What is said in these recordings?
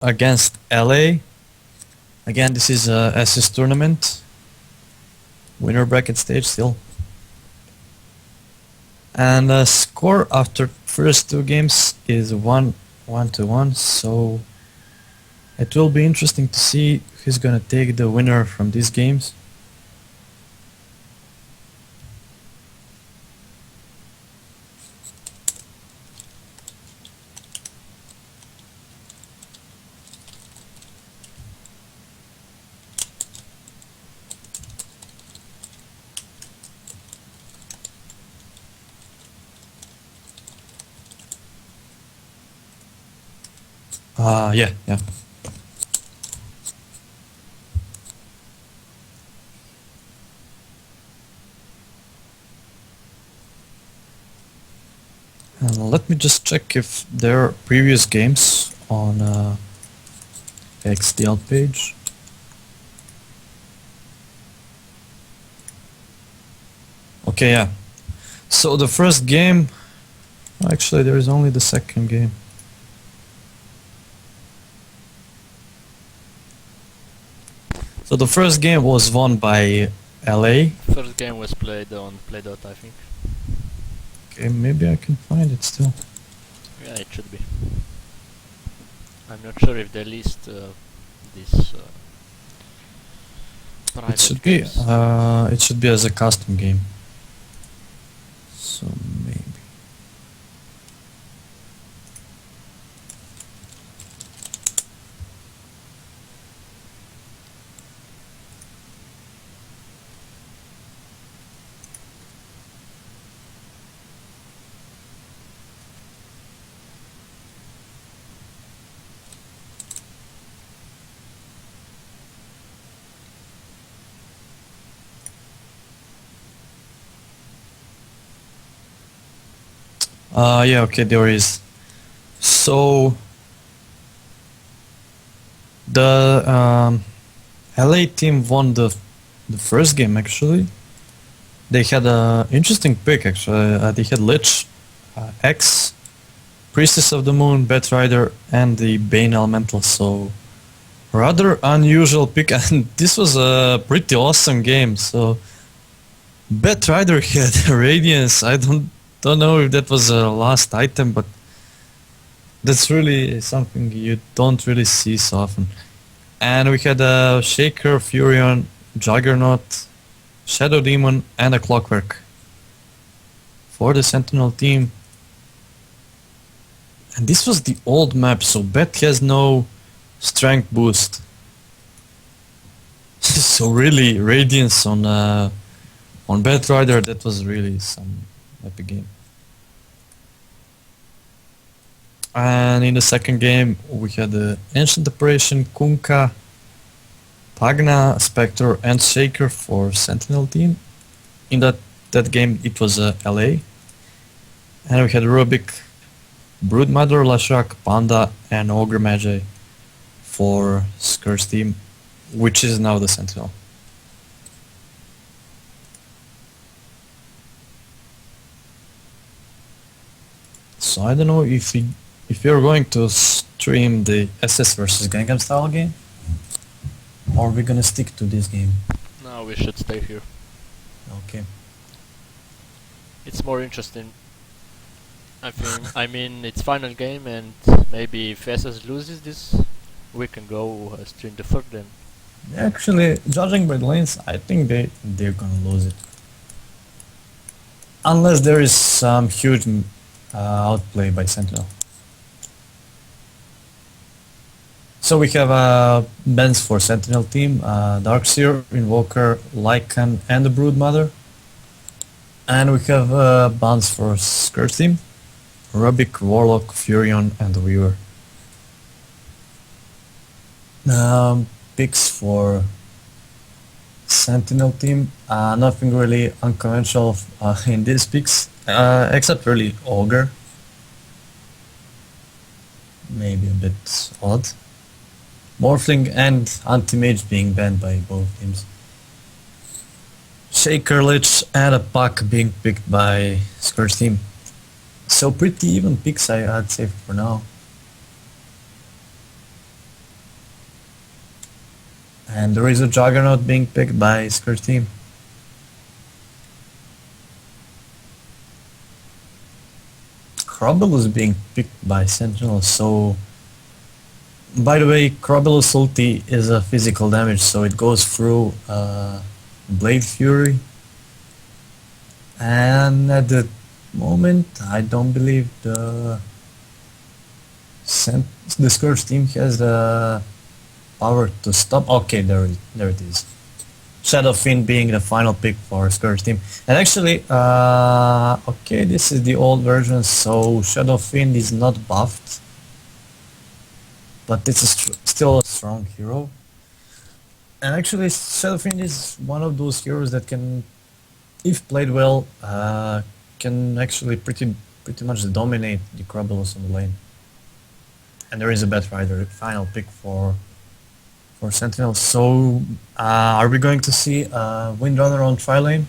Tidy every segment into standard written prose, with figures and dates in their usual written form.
against LA. Again, this is a SS tournament. Winner bracket stage still. And the score after first two games is 1-1, so it will be interesting to see who's gonna take the winner from these games. Yeah. And let me just check if there are previous games on XDL page. Okay, yeah. So the first game, actually there is only the second game. So the first game was won by LA. First game was played on DotA, I think. Okay, maybe I can find it still. Yeah, it should be. I'm not sure if they list this private games. It should be as a custom game. So maybe. Yeah, okay, there is. So the LA team won the first game actually. They had a interesting pick actually. They had Lich, X, Priestess of the Moon, Batrider, and the Bane Elemental. So rather unusual pick, and this was a pretty awesome game. So Batrider had Radiance. I don't know if that was a last item, but that's really something you don't really see so often. And we had a Shaker, Furion, Juggernaut, Shadow Demon, and a Clockwork for the Sentinel team. And this was the old map, so Bet has no strength boost. So really, Radiance on Batrider, that was really some epic game. And in the second game, we had the Ancient Operation, Kunkka, Pagna, Spectre, and Shaker for Sentinel team. In that game, it was LA. And we had Rubik, Broodmother, Lashrak, Panda, and Ogre Magi for Skur's team, which is now the Sentinel. So I don't know if you're going to stream the SS versus Gangnam Style game, or we're gonna stick to this game. No, we should stay here. Okay. It's more interesting. I think. I mean, it's final game, and maybe if SS loses this, we can go stream the third then. Actually, judging by the lanes, I think they're gonna lose it, unless there is some huge outplay by Sentinel. So we have bans for Sentinel team, Darkseer, Invoker, Lycan, and the Broodmother. And we have bans for Skur's team, Rubik, Warlock, Furion, and the Weaver. Picks for Sentinel team, nothing really unconventional in these picks, except really Ogre. Maybe a bit odd. Morphling and Anti-Mage being banned by both teams. Shaker, Lich, and a Puck being picked by Skur's team. So pretty even picks, I'd say for now. And there is a Juggernaut being picked by Skirt team. Crobble is being picked by Sentinel, so... By the way, Crobel's ulti is a physical damage, so it goes through Blade Fury. And at the moment, I don't believe the Scourge team has the power to stop. Okay, there it is. Shadow Fiend being the final pick for Scourge team. And actually, okay, this is the old version, so Shadow Fiend is not buffed. But this is still a strong hero. And actually, Shadow Fiend is one of those heroes that can, if played well, can actually pretty much dominate the Crobulus on the lane. And there is a Batrider, final pick for Sentinel. So, are we going to see Windrunner on tri-lane?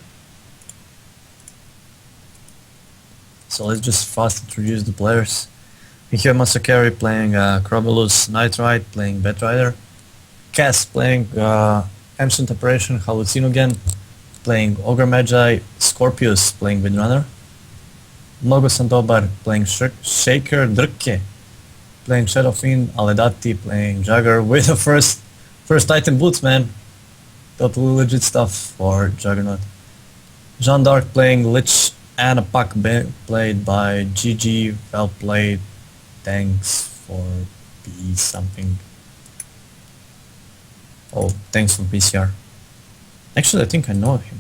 So let's just fast introduce the players. We have Masakari playing Crobulus, Nightride playing Batrider, Cass playing Ancient Apparition, Hallucinogen playing Ogre Magi, Scorpius playing Windrunner, Logos and Dobar playing Shaker, Drkke playing Shadow Fiend, Aledati playing Jugger with the first Titan boots, man. Totally legit stuff for Juggernaut. Jean d'Arc playing Lich and a pack played by GG, well played, thanks for B something. Oh, thanks for PCR. Actually, I think I know him.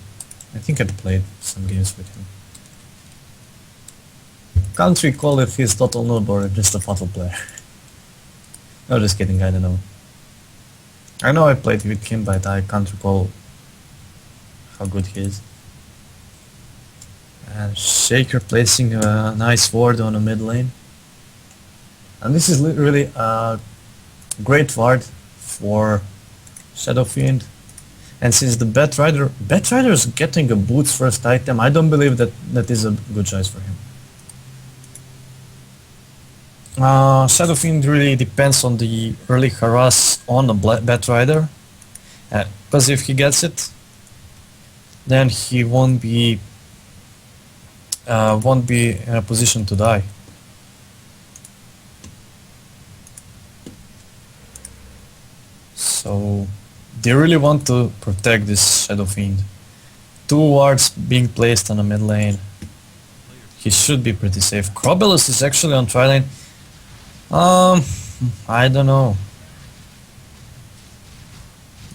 I think I played some games with him. Can't recall if he's total noob or just a Fatal player. No, just kidding, I don't know. I know I played with him, but I can't recall how good he is. And Shaker placing a nice ward on the mid lane. And this is really a great ward for Shadow Fiend. And since the Batrider is getting a boots first item, I don't believe that is a good choice for him. Shadow Fiend really depends on the early harass on the Batrider, because if he gets it, then he won't be in a position to die. So they really want to protect this Shadow Fiend. 2 wards being placed on the mid lane. He should be pretty safe. Crobulus is actually on tri-lane. I don't know.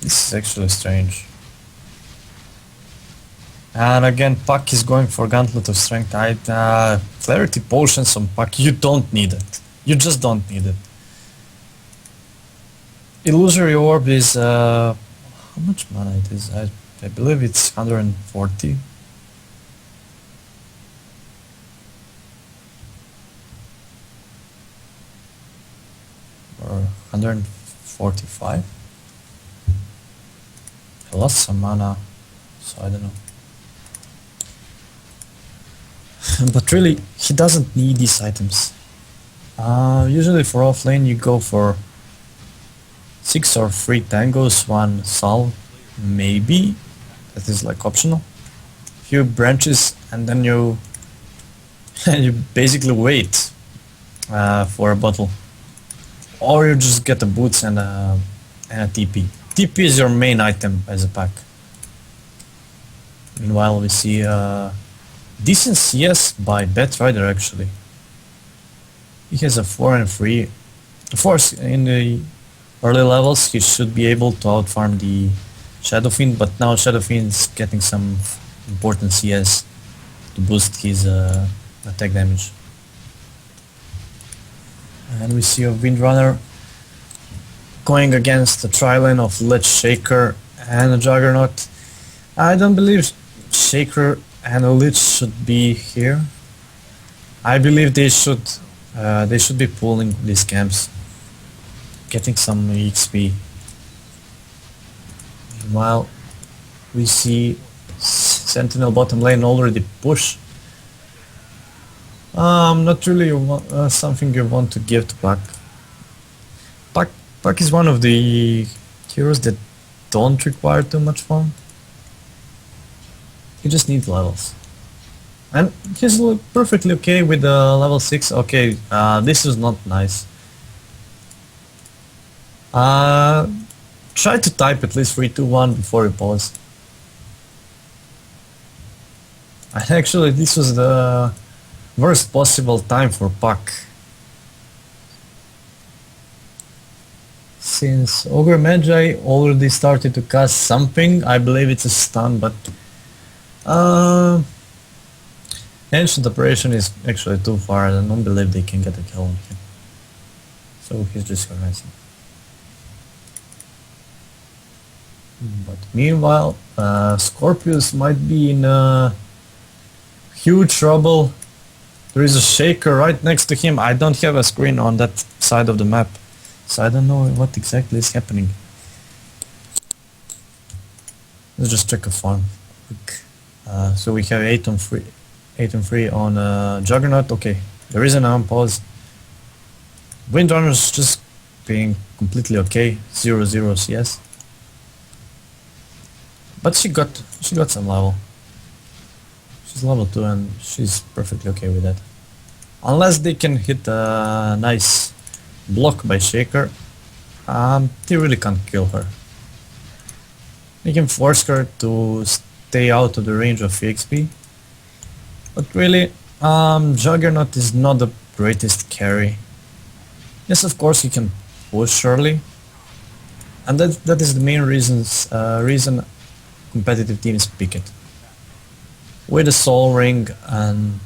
This is actually strange. And again, Puck is going for Gauntlet of Strength. Clarity Potions on Puck, you don't need it. You just don't need it. Illusory Orb is, how much mana it is? I believe it's 140. Or 145. I lost some mana, so I don't know. But really, he doesn't need these items. Usually for offlane you go for 6 or 3 tangos, 1 salve, maybe. That is like optional. Few branches, and then you you basically wait for a bottle. Or you just get the boots and a TP. TP is your main item as a pack. Meanwhile, we see decent CS by Batrider actually. He has a 4 and 3. Of course, in the early levels he should be able to outfarm the Shadow Fiend, but now Shadow Fiend is getting some important CS to boost his attack damage. And we see a Windrunner going against the tri-lane of Lich, Shaker and a Juggernaut. I don't believe Shaker and a Lich should be here. I believe they should be pulling these camps, getting some XP. Meanwhile, we see Sentinel bottom lane already push. Not really something you want to give to Puck. Puck is one of the heroes that don't require too much farm. He just needs levels. And he's perfectly okay with the level 6. Okay, this is not nice. Try to type at least 3, 2, 1 before you pause. And actually this was the worst possible time for Puck. Since Ogre Magi already started to cast something, I believe it's a stun, but Ancient Operation is actually too far, I don't believe they can get a kill on him. So he's just harassing. But meanwhile, Scorpius might be in huge trouble. There is a Shaker right next to him. I don't have a screen on that side of the map, so I don't know what exactly is happening. Let's just check a farm quick. So we have 8 on 3 on Juggernaut. Okay, there is an unpause. Windrunner's just being completely okay. 0-0 CS. But she got some level. She's level 2 and she's perfectly okay with that. Unless they can hit a nice block by Shaker, they really can't kill her. They can force her to stay out of the range of EXP. But really, Juggernaut is not the greatest carry. Yes, of course he can push early. And that is the main reason competitive teams pick it. With a Soul Ring and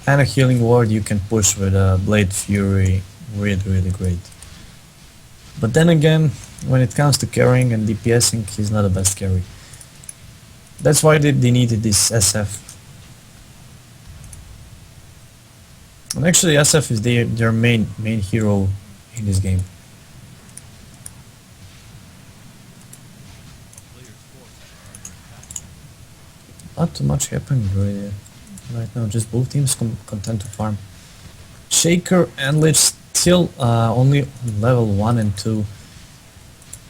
a Healing Ward, you can push with a Blade Fury really great. But then again, when it comes to carrying and DPSing, he's not the best carry. That's why they needed this SF. And actually SF is their main hero in this game. Not too much happening really right now, just both teams content to farm. Shaker and Lich still only level 1 and 2.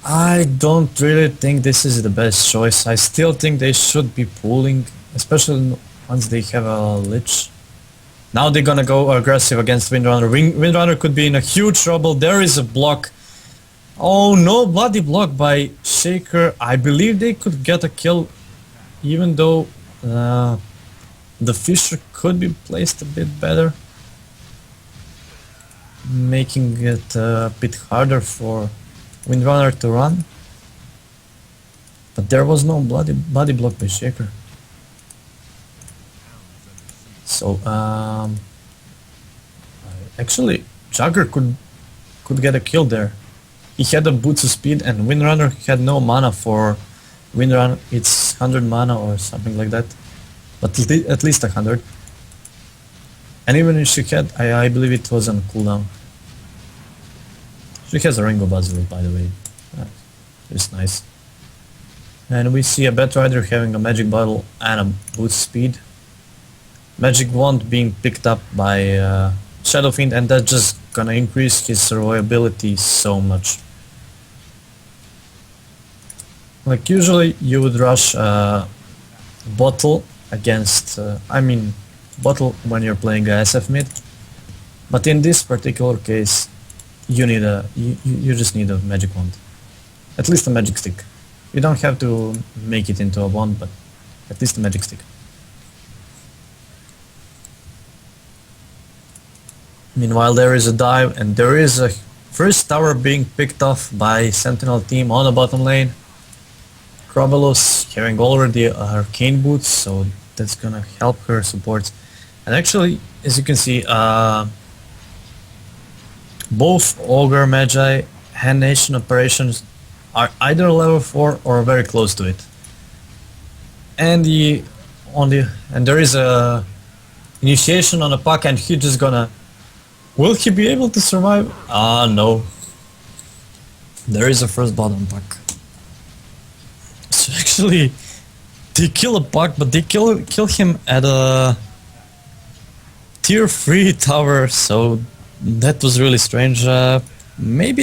I don't really think this is the best choice. I still think they should be pooling, especially once they have a Lich. Now they're gonna go aggressive against Windrunner. Windrunner could be in a huge trouble. There is a block. Oh no, bloody block by Shaker. I believe they could get a kill, even though the Fisher could be placed a bit better, making it a bit harder for Windrunner to run. But there was no bloody block by Shaker. So actually Jugger could get a kill there. He had a boots of speed and Windrunner had no mana for Windrunner. It's 100 mana or something like that, but at least 100. And even if she had, I believe it was on cooldown. She has a Ringo Basilisk, by the way. It's nice. And we see a Batrider having a magic bottle and a boost speed. Magic Wand being picked up by Shadow Fiend, and that's just gonna increase his survivability so much. Like usually you would rush Bottle against, Bottle when you're playing a SF mid, but in this particular case you need you just need a Magic Wand, at least a Magic Stick. You don't have to make it into a wand, but at least a Magic Stick. Meanwhile there is a dive and there is a first tower being picked off by Sentinel team on the bottom lane. Crobolus having already arcane boots, so that's gonna help her support. And actually, as you can see, both Ogre Magi and Nation Operations are either level 4 or very close to it. And there is a initiation on the Puck, and he just gonna... Will he be able to survive? No. There is a first blood on Puck. So actually, they kill a Puck, but they kill him at a tier 3 tower, so that was really strange. Maybe